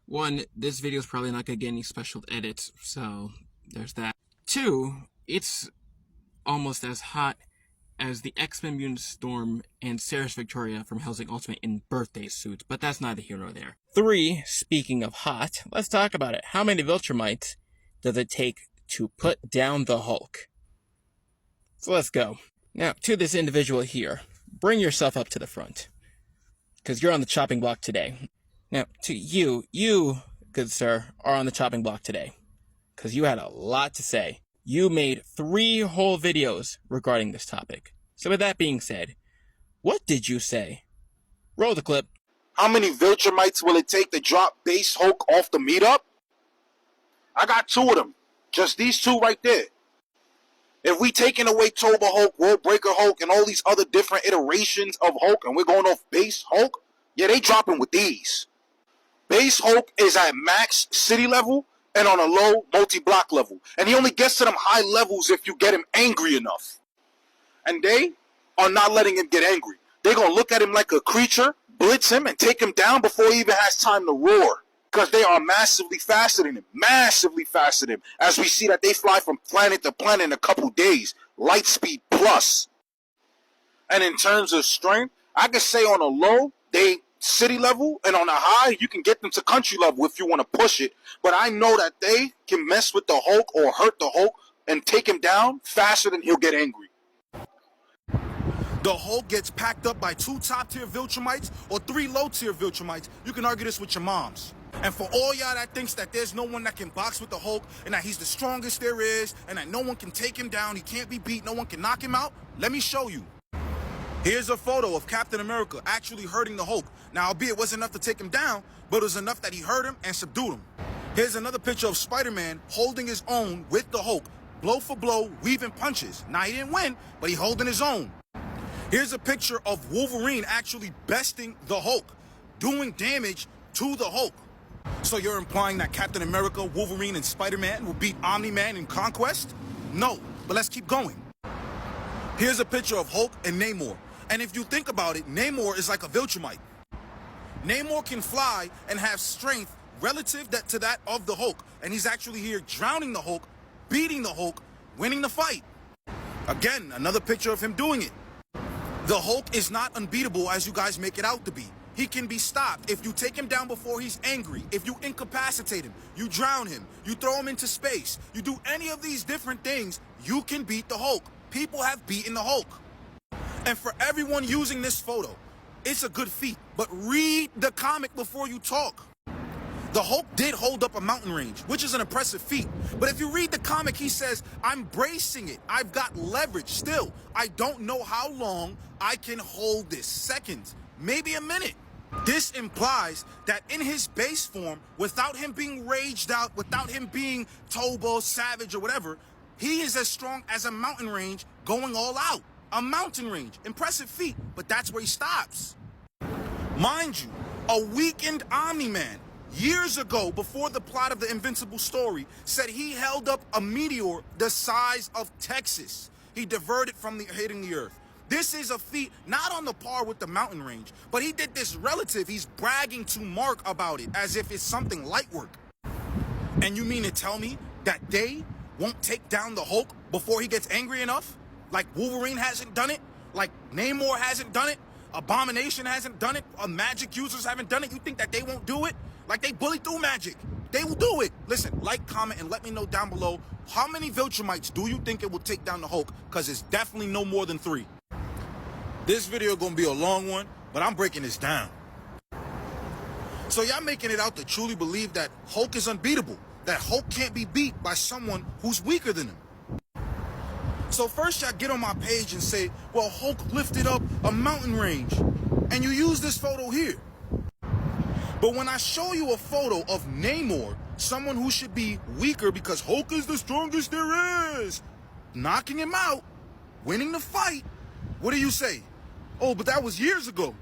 One, this video is probably not going to get any special edits, so there's that. Two, it's almost as hot as the X-Men Mutant Storm and Sarah's Victoria from Hellsing Ultimate in birthday suits, but that's neither here nor there. Three, speaking of hot, let's talk about it. How many Viltrumites does it take to put down the Hulk? So let's go. Now, to this individual here, bring yourself up to the front, because you're on the chopping block today. Now, to you, good sir, are on the chopping block today, because you had a lot to say. You made 3 whole videos regarding this topic. So with that being said, what did you say? Roll the clip. How many Viltrumites will it take to drop base Hulk off the meetup? I got 2 of them. Just these 2 right there. If we taking away Toba Hulk, World Breaker Hulk, and all these other different iterations of Hulk, and we're going off base Hulk, yeah, they dropping with these. Base Hulk is at max city level and on a low multi-block level. And he only gets to them high levels if you get him angry enough. And they are not letting him get angry. They're going to look at him like a creature, blitz him, and take him down before he even has time to roar. Because they are massively faster than him. Massively faster than him. As we see that they fly from planet to planet in a couple days. Light speed plus. And in terms of strength, I could say on a low, they city level, and on a high, you can get them to country level if you want to push it. But I know that they can mess with the Hulk or hurt the Hulk and take him down faster than he'll get angry. The Hulk gets packed up by 2 top-tier Viltrumites or 3 low-tier Viltrumites. You can argue this with your moms. And for all y'all that thinks that there's no one that can box with the Hulk and that he's the strongest there is and that no one can take him down, he can't be beat, no one can knock him out, let me show you. Here's a photo of Captain America actually hurting the Hulk. Now, albeit it wasn't enough to take him down, but it was enough that he hurt him and subdued him. Here's another picture of Spider-Man holding his own with the Hulk. Blow for blow, weaving punches. Now, he didn't win, but he holding his own. Here's a picture of Wolverine actually besting the Hulk, doing damage to the Hulk. So you're implying that Captain America, Wolverine, and Spider-Man will beat Omni-Man in Conquest? No, but let's keep going. Here's a picture of Hulk and Namor. And if you think about it, Namor is like a Viltrumite. Namor can fly and have strength relative to that of the Hulk. And he's actually here drowning the Hulk, beating the Hulk, winning the fight. Again, another picture of him doing it. The Hulk is not unbeatable as you guys make it out to be. He can be stopped if you take him down before he's angry, if you incapacitate him, you drown him, you throw him into space, you do any of these different things, you can beat the Hulk. People have beaten the Hulk. And for everyone using this photo, it's a good feat, but read the comic before you talk. The Hulk did hold up a mountain range, which is an impressive feat. But if you read the comic, he says, I'm bracing it. I've got leverage still. I don't know how long I can hold this. Seconds, maybe a minute. This implies that in his base form, without him being raged out, without him being Tobo, Savage, or whatever, he is as strong as a mountain range going all out. A mountain range. Impressive feat, but that's where he stops. Mind you, a weakened Omni-Man, years ago, before the plot of the Invincible story, said he held up a meteor the size of Texas. He diverted from hitting the Earth. This is a feat not on the par with the mountain range, but he did this relative. He's bragging to Mark about it as if it's something light work. And you mean to tell me that they won't take down the Hulk before he gets angry enough? Like Wolverine hasn't done it? Like Namor hasn't done it? Abomination hasn't done it? Magic users haven't done it? You think that they won't do it? Like they bully through magic. They will do it. Listen, like, comment, and let me know down below, how many Viltrumites do you think it will take down the Hulk? Because it's definitely no more than 3. This video gonna be a long one, but I'm breaking this down. So y'all making it out to truly believe that Hulk is unbeatable, that Hulk can't be beat by someone who's weaker than him. So first y'all get on my page and say, well, Hulk lifted up a mountain range, and you use this photo here. But when I show you a photo of Namor, someone who should be weaker because Hulk is the strongest there is, knocking him out, winning the fight, what do you say? Oh, but that was years ago.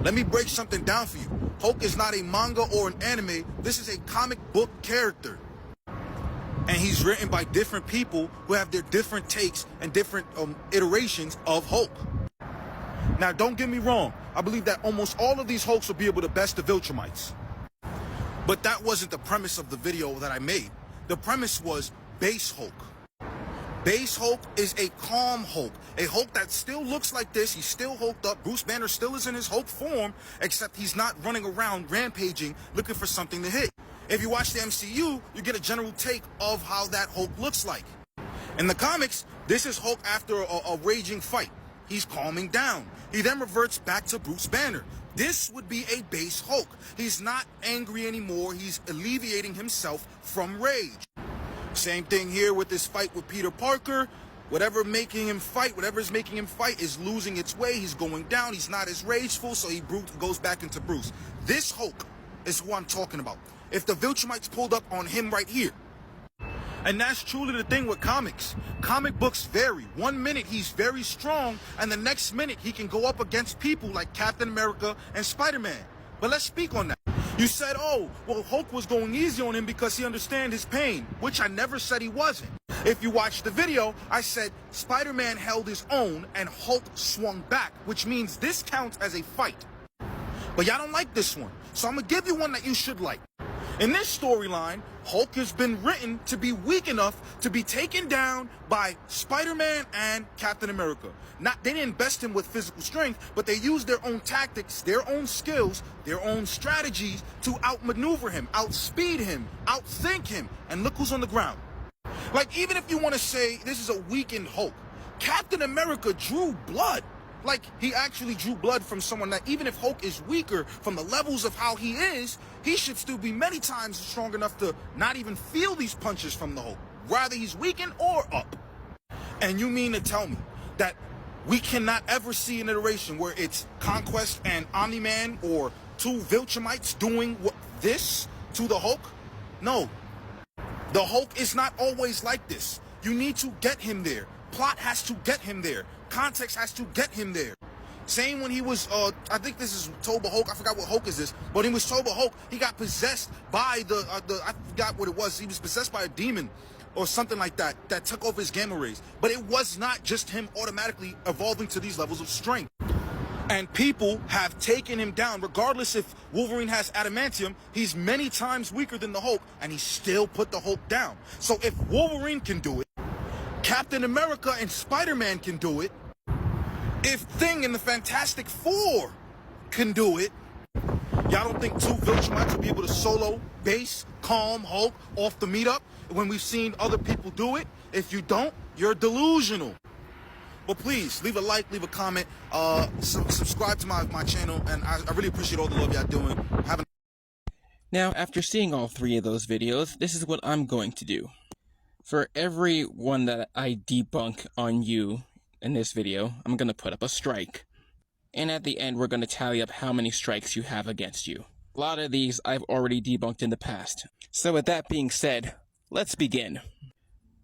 Let me break something down for you. Hulk is not a manga or an anime. This is a comic book character. And he's written by different people who have their different takes and different iterations of Hulk. Now, don't get me wrong. I believe that almost all of these Hulks will be able to best the Viltrumites. But that wasn't the premise of the video that I made. The premise was base Hulk. Base Hulk is a calm Hulk. A Hulk that still looks like this. He's still hulked up. Bruce Banner still is in his Hulk form, except he's not running around rampaging looking for something to hit. If you watch the MCU, you get a general take of how that Hulk looks like. In the comics, this is Hulk after a raging fight. He's calming down. He then reverts back to Bruce Banner. This would be a base Hulk. He's not angry anymore. He's alleviating himself from rage. Same thing here with this fight with Peter Parker. Whatever's making him fight is losing its way. He's going down. He's not as rageful, so he goes back into Bruce. This Hulk is who I'm talking about. If the Viltrumites pulled up on him right here. And that's truly the thing with comics. Comic books vary. 1 minute he's very strong, and the next minute he can go up against people like Captain America and Spider-Man. But let's speak on that. You said, oh, well, Hulk was going easy on him because he understands his pain, which I never said he wasn't. If you watch the video, I said Spider-Man held his own and Hulk swung back, which means this counts as a fight. But y'all don't like this one, so I'm gonna give you one that you should like. In this storyline, Hulk has been written to be weak enough to be taken down by Spider-Man and Captain America. They didn't best him with physical strength, but they used their own tactics, their own skills, their own strategies to outmaneuver him, outspeed him, outthink him, and look who's on the ground. Like, even if you want to say this is a weakened Hulk, Captain America drew blood. Like, he actually drew blood from someone that, even if Hulk is weaker from the levels of how he is, he should still be many times strong enough to not even feel these punches from the Hulk. Rather, he's weakened or up. And you mean to tell me that we cannot ever see an iteration where it's Conquest and Omni-Man or two Viltrumites doing this to the Hulk? No. The Hulk is not always like this. You need to get him there. Plot has to get him there. Context has to get him there. Same when he was, I think this is Toba Hulk. I forgot what Hulk is this. But he was Toba Hulk. He got possessed by I forgot what it was. He was possessed by a demon or something like that took off his gamma rays. But it was not just him automatically evolving to these levels of strength. And people have taken him down. Regardless if Wolverine has adamantium, he's many times weaker than the Hulk, and he still put the Hulk down. So if Wolverine can do it, Captain America and Spider-Man can do it. If Thing and the Fantastic Four can do it, y'all don't think two Viltrumites will be able to solo, base, calm Hulk off the meetup when we've seen other people do it? If you don't, you're delusional. But please, leave a like, leave a comment, subscribe to my channel, and I really appreciate all the love y'all doing. Now, after seeing all three of those videos, this is what I'm going to do. For every one that I debunk on you in this video, I'm going to put up a strike. And at the end, we're going to tally up how many strikes you have against you. A lot of these I've already debunked in the past. So with that being said, let's begin.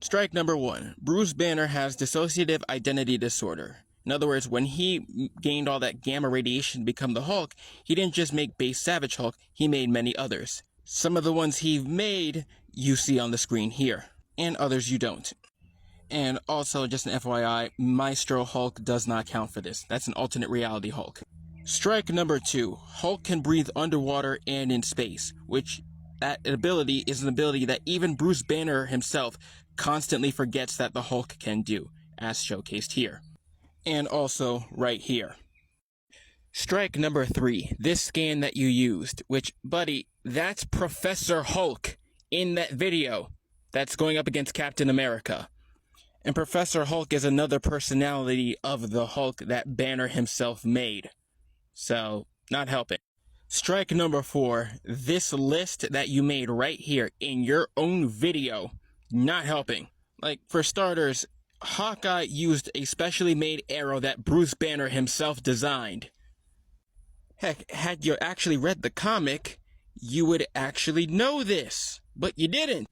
Strike number 1. Bruce Banner has dissociative identity disorder. In other words, when he gained all that gamma radiation to become the Hulk, he didn't just make base Savage Hulk, he made many others. Some of the ones he made, you see on the screen here. And others you don't. And also, just an FYI, Maestro Hulk does not count for this. That's an alternate reality Hulk. Strike number 2. Hulk can breathe underwater and in space, which that ability is an ability that even Bruce Banner himself constantly forgets that the Hulk can do, as showcased here. And also, right here. Strike number 3. This scan that you used, which, buddy, that's Professor Hulk in that video. That's going up against Captain America. And Professor Hulk is another personality of the Hulk that Banner himself made. So, not helping. Strike number 4. This list that you made right here in your own video, not helping. Like, for starters, Hawkeye used a specially made arrow that Bruce Banner himself designed. Heck, had you actually read the comic, you would actually know this. But you didn't.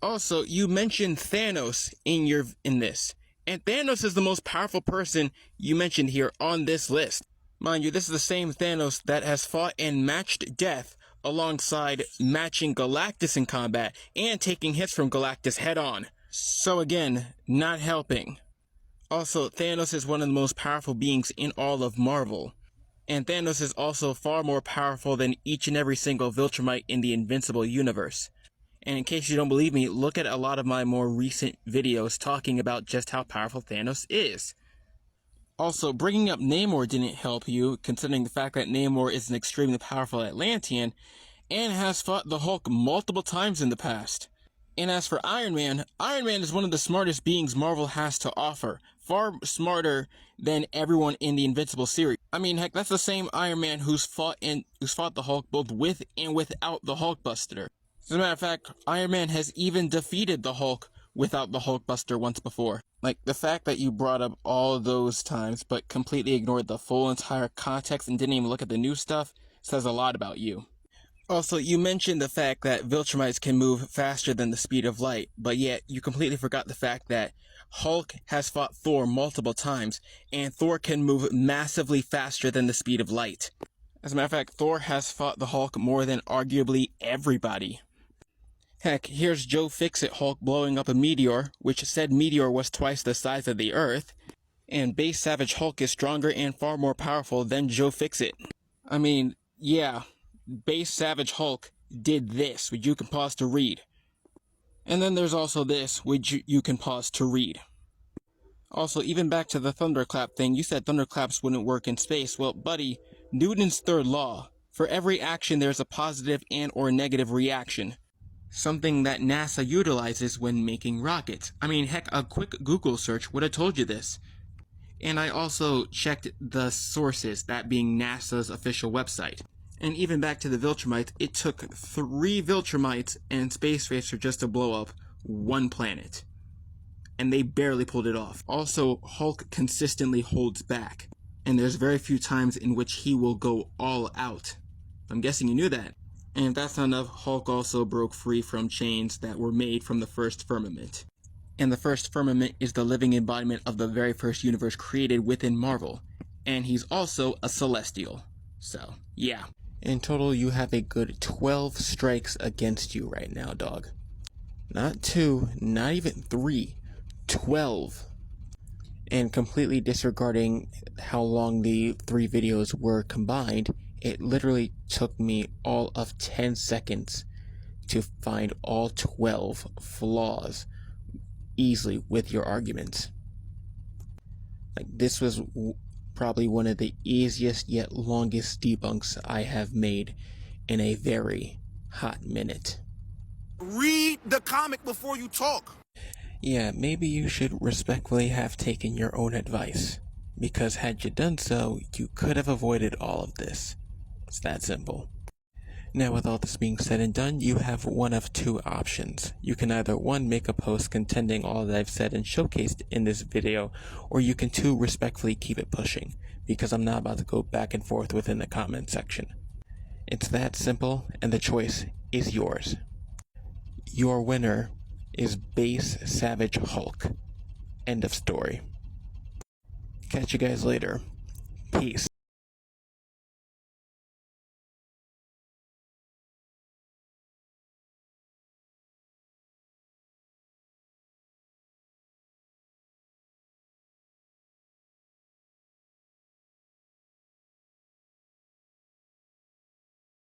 Also, you mentioned Thanos in this, and Thanos is the most powerful person you mentioned here on this list. Mind you, this is the same Thanos that has fought and matched death alongside matching Galactus in combat and taking hits from Galactus head on. So again, not helping. Also, Thanos is one of the most powerful beings in all of Marvel. And Thanos is also far more powerful than each and every single Viltrumite in the Invincible universe. And in case you don't believe me, look at a lot of my more recent videos talking about just how powerful Thanos is. Also, bringing up Namor didn't help you, considering the fact that Namor is an extremely powerful Atlantean and has fought the Hulk multiple times in the past. And as for Iron Man is one of the smartest beings Marvel has to offer. Far smarter than everyone in the Invincible series. I mean, heck, that's the same Iron Man who's fought the Hulk both with and without the Hulkbuster. As a matter of fact, Iron Man has even defeated the Hulk without the Hulkbuster once before. Like, the fact that you brought up all those times but completely ignored the full entire context and didn't even look at the new stuff says a lot about you. Also, you mentioned the fact that Viltrumites can move faster than the speed of light, but yet you completely forgot the fact that Hulk has fought Thor multiple times, and Thor can move massively faster than the speed of light. As a matter of fact, Thor has fought the Hulk more than arguably everybody. Heck, here's Joe Fixit Hulk blowing up a meteor, which said meteor was twice the size of the Earth, and Base Savage Hulk is stronger and far more powerful than Joe Fixit. I mean, yeah. Base Savage Hulk did this, which you can pause to read. And then there's also this, which you can pause to read. Also, even back to the thunderclap thing, you said thunderclaps wouldn't work in space. Well, buddy, Newton's third law. For every action, there's a positive and or negative reaction. Something that NASA utilizes when making rockets. I mean, heck, a quick Google search would have told you this. And I also checked the sources, that being NASA's official website. And even back to the Viltrumites, it took 3 Viltrumites and Space Racer just to blow up one planet. And they barely pulled it off. Also, Hulk consistently holds back. And there's very few times in which he will go all out. I'm guessing you knew that. And if that's not enough, Hulk also broke free from chains that were made from the first firmament. And the first firmament is the living embodiment of the very first universe created within Marvel. And he's also a Celestial. So, yeah. In total, you have a good 12 strikes against you right now, dog. Not 2, not even 3, 12. And completely disregarding how long the 3 videos were combined, it literally took me all of 10 seconds to find all 12 flaws easily with your arguments. Like, this was probably one of the easiest yet longest debunks I have made in a very hot minute. Read the comic before you talk. Yeah, maybe you should respectfully have taken your own advice, because had you done so, you could have avoided all of this. It's that simple. Now, with all this being said and done, you have one of 2 options. You can either 1, make a post contending all that I've said and showcased in this video, or you can 2, respectfully keep it pushing, because I'm not about to go back and forth within the comment section. It's that simple, and the choice is yours. Your winner is Base Savage Hulk. End of story. Catch you guys later. Peace.